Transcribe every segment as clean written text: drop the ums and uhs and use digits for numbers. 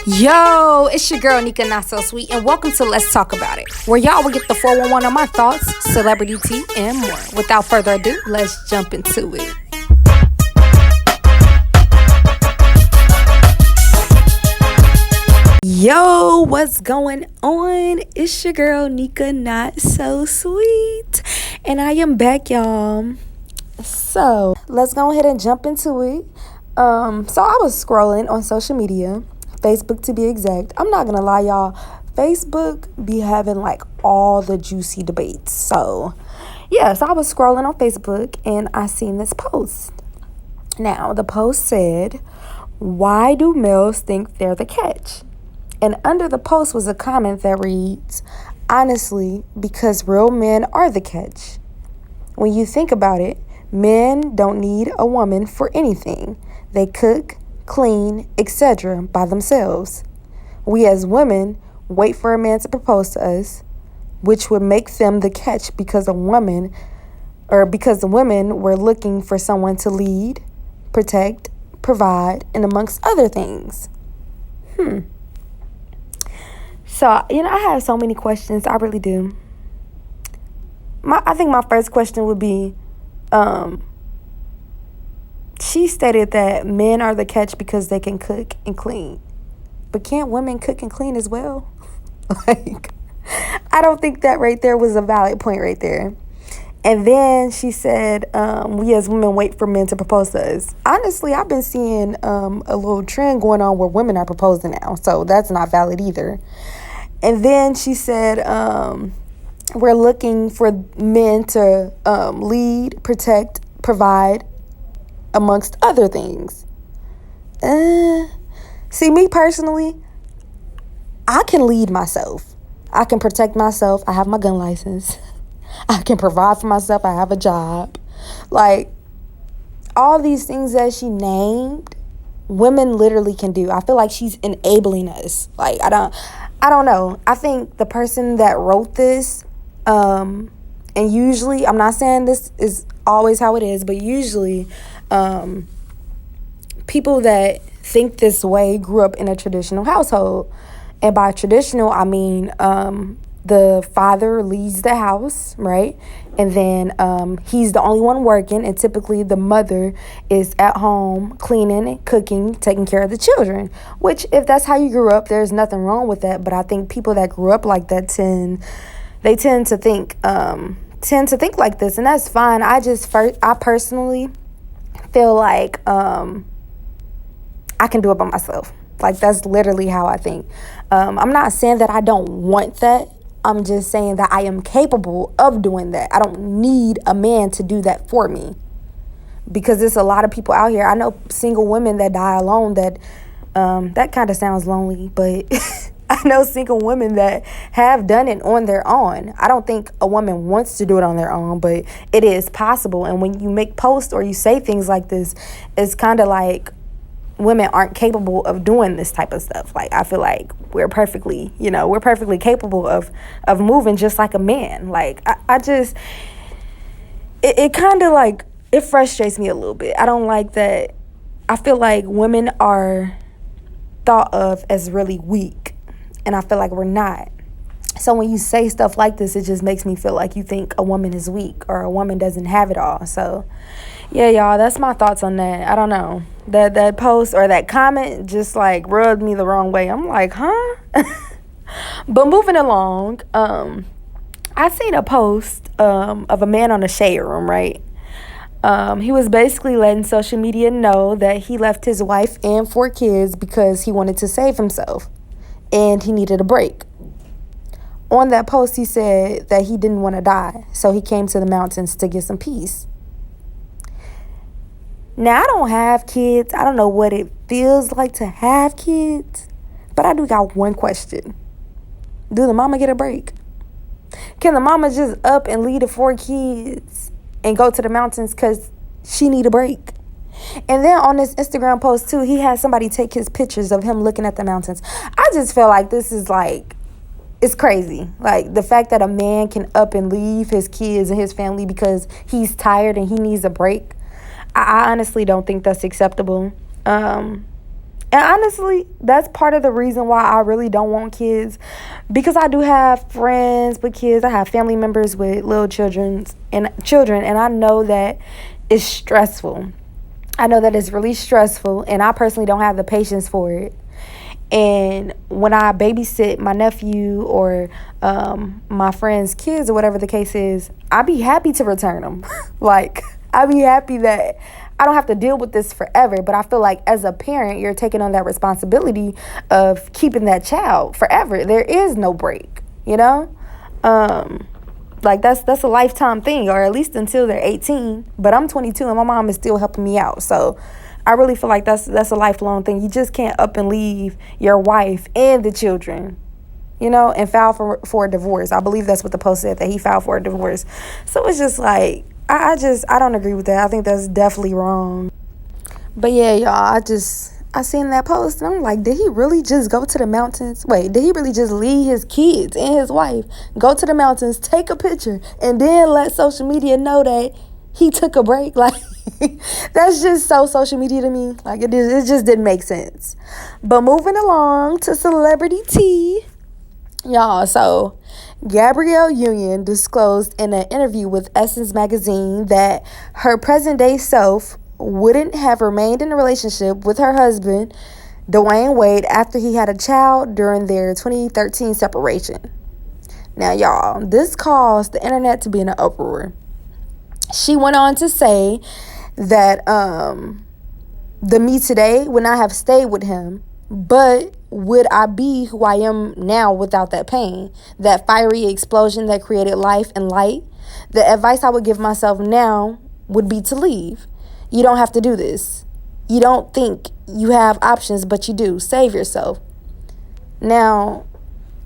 Yo, it's your girl NikaNotSoSweet, and welcome to Let's Talk About It, where y'all will get the 411 on my thoughts, celebrity tea, and more. Without further ado, let's jump into it. Yo, what's going on? It's your girl NikaNotSoSweet, and I am back, y'all. So let's go ahead and jump into it. So I was scrolling on social media, Facebook to be exact. I'm not gonna lie, y'all. Facebook be having like all the juicy debates. So yes, I was scrolling on Facebook and I seen this post. Now the post said, "Why do males think they're the catch?" And under the post was a comment that reads, "Honestly, because real men are the catch. When you think about it, men don't need a woman for anything. They cook, clean, etc. by themselves. We as women wait for a man to propose to us, which would make them the catch because the women were looking for someone to lead, protect, provide, and amongst other things." So, I have so many questions. I really do. I think my first question would be, she stated that men are the catch because they can cook and clean. But can't women cook and clean as well? I don't think that right there was a valid point right there. And then she said, we as women wait for men to propose to us. Honestly, I've been seeing a little trend going on where women are proposing now. So that's not valid either. And then she said, we're looking for men to lead, protect, provide, amongst other things. See, me personally, I can lead myself. I can protect myself. I have my gun license. I can provide for myself. I have a job. Like, all these things that she named, women literally can do. I feel like she's enabling us. Like, I don't know. I think the person that wrote this, and usually, I'm not saying this is always how it is, but usually, people that think this way grew up in a traditional household. And by traditional, I mean the father leads the house, right? And then he's the only one working, and typically the mother is at home cleaning, cooking, taking care of the children. Which, if that's how you grew up, there's nothing wrong with that. But I think people that grew up like that tend to think like this, and that's fine. I personally feel like I can do it by myself. Like, that's literally how I think. I'm not saying that I don't want that. I'm just saying that I am capable of doing that. I don't need a man to do that for me, because there's a lot of people out here. I know single women that die alone. That kind of sounds lonely, but I know single women that have done it on their own. I don't think a woman wants to do it on their own, but it is possible. And when you make posts or you say things like this, it's kind of like women aren't capable of doing this type of stuff. Like, I feel like we're perfectly capable of moving just like a man. Like, it kind of like, it frustrates me a little bit. I don't like that. I feel like women are thought of as really weak, and I feel like we're not. So when you say stuff like this, it just makes me feel like you think a woman is weak or a woman doesn't have it all. So yeah, y'all, that's my thoughts on that. I don't know. That post or that comment just like rubbed me the wrong way. I'm like, huh? But moving along, I seen a post of a man on a shade room, right? He was basically letting social media know that he left his wife and 4 kids because he wanted to save himself and he needed a break. On that post, he said that he didn't want to die, so he came to the mountains to get some peace. Now, I don't have kids. I don't know what it feels like to have kids, but I do got one question. Do the mama get a break? Can the mama just up and leave the 4 kids and go to the mountains because she need a break? And then on this Instagram post, too, he had somebody take his pictures of him looking at the mountains. I just feel like this is like, it's crazy. Like, the fact that a man can up and leave his kids and his family because he's tired and he needs a break. I honestly don't think that's acceptable. And honestly, that's part of the reason why I really don't want kids, because I do have friends with kids. I have family members with little children, and I know that it's stressful. I know that it's really stressful, and I personally don't have the patience for it. And when I babysit my nephew or my friend's kids or whatever the case is, I'd be happy to return them. Like, I'd be happy that I don't have to deal with this forever. But I feel like as a parent, you're taking on that responsibility of keeping that child forever. There is no break, you know? Like, that's a lifetime thing, or at least until they're 18. But I'm 22 and my mom is still helping me out. So I really feel like that's a lifelong thing. You just can't up and leave your wife and the children, you know, and file for a divorce. I believe that's what the post said, that he filed for a divorce. So it's just like, I don't agree with that. I think that's definitely wrong. But yeah, y'all, I seen that post and I'm like, did he really just go to the mountains? Wait, did he really just leave his kids and his wife, go to the mountains, take a picture, and then let social media know that he took a break? Like, that's just so social media to me. Like, it just didn't make sense. But moving along to celebrity tea, y'all. So Gabrielle Union disclosed in an interview with Essence magazine that her present day self wouldn't have remained in a relationship with her husband, Dwayne Wade, after he had a child during their 2013 separation. Now, y'all, this caused the internet to be in an uproar. She went on to say that the me today would not have stayed with him, but would I be who I am now without that pain, that fiery explosion that created life and light? The advice I would give myself now would be to leave. You don't have to do this. You don't think you have options, but you do. Save yourself. Now,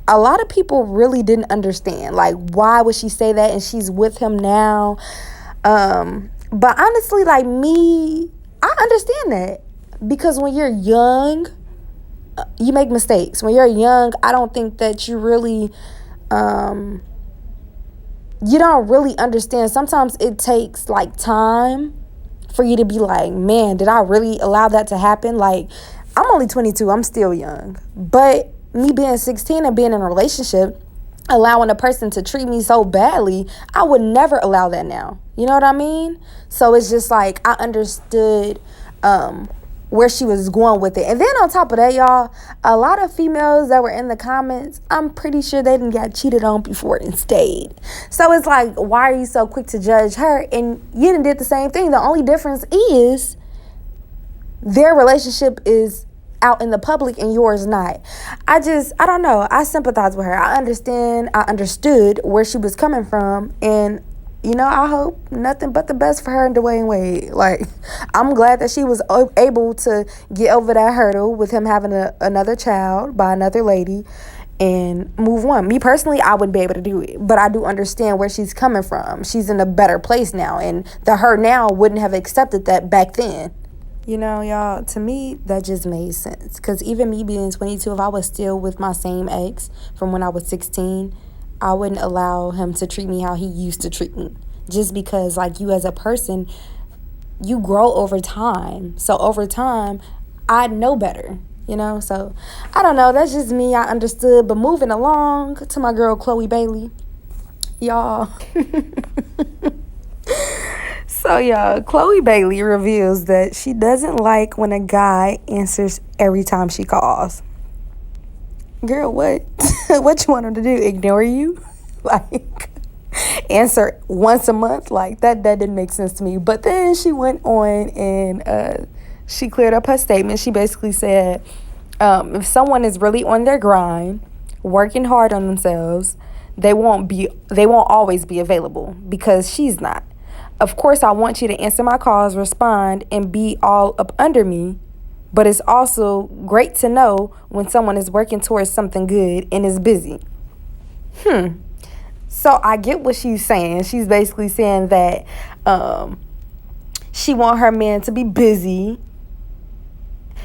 a lot of people really didn't understand, like, why would she say that and she's with him now? But honestly, like me, I understand that, because when you're young, you make mistakes. When you're young, I don't think that you really, you don't really understand. Sometimes it takes like time for you to be like, man, did I really allow that to happen? Like, I'm only 22, I'm still young, but me being 16 and being in a relationship, allowing a person to treat me so badly, I would never allow that now. You know what I mean? So it's just like, I understood where she was going with it. And then on top of that, y'all, a lot of females that were in the comments, I'm pretty sure they didn't get cheated on before and stayed. So it's like, why are you so quick to judge her? And you done did the same thing. The only difference is their relationship is out in the public and yours not. I don't know. I sympathize with her. I understood where she was coming from. And, you know, I hope nothing but the best for her and Dwayne Wade. Like, I'm glad that she was able to get over that hurdle with him having another child by another lady and move on. Me personally, I wouldn't be able to do it. But I do understand where she's coming from. She's in a better place now. And the her now wouldn't have accepted that back then. You know, y'all, to me, that just made sense. Because even me being 22, if I was still with my same ex from when I was 16, I wouldn't allow him to treat me how he used to treat me. Just because, like, you as a person, you grow over time. So over time, I know better, you know? So, I don't know. That's just me. I understood. But moving along to my girl, Chloe Bailey. Y'all. So, y'all, Chloe Bailey reveals that she doesn't like when a guy answers every time she calls. Girl, what? What you want him to do? Ignore you? Like, answer once a month? Like, that didn't make sense to me. But then she went on and she cleared up her statement. She basically said, if someone is really on their grind, working hard on themselves, they won't always be available, because she's not. Of course, I want you to answer my calls, respond, and be all up under me. But it's also great to know when someone is working towards something good and is busy. So I get what she's saying. She's basically saying that she want her man to be busy.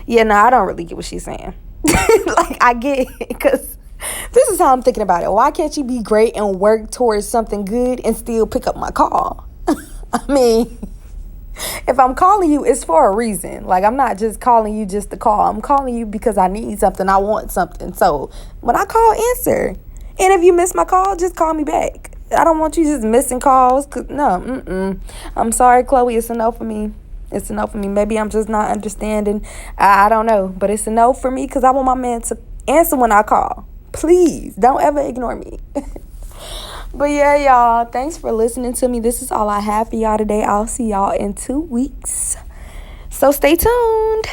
Yeah, no, I don't really get what she's saying. Like, I get it, because this is how I'm thinking about it. Why can't you be great and work towards something good and still pick up my call? I mean, If I'm calling you, it's for a reason. Like, I'm not just calling you just to call. I'm calling you because I need something. I want something. So when I call, answer. And if you miss my call, just call me back. I don't want you just missing calls. No. I'm sorry, Chloe. It's a no for me. It's a no for me. Maybe I'm just not understanding. I don't know. But it's a no for me because I want my man to answer when I call. Please don't ever ignore me. But yeah, y'all, thanks for listening to me. This is all I have for y'all today. I'll see y'all in 2 weeks. So stay tuned.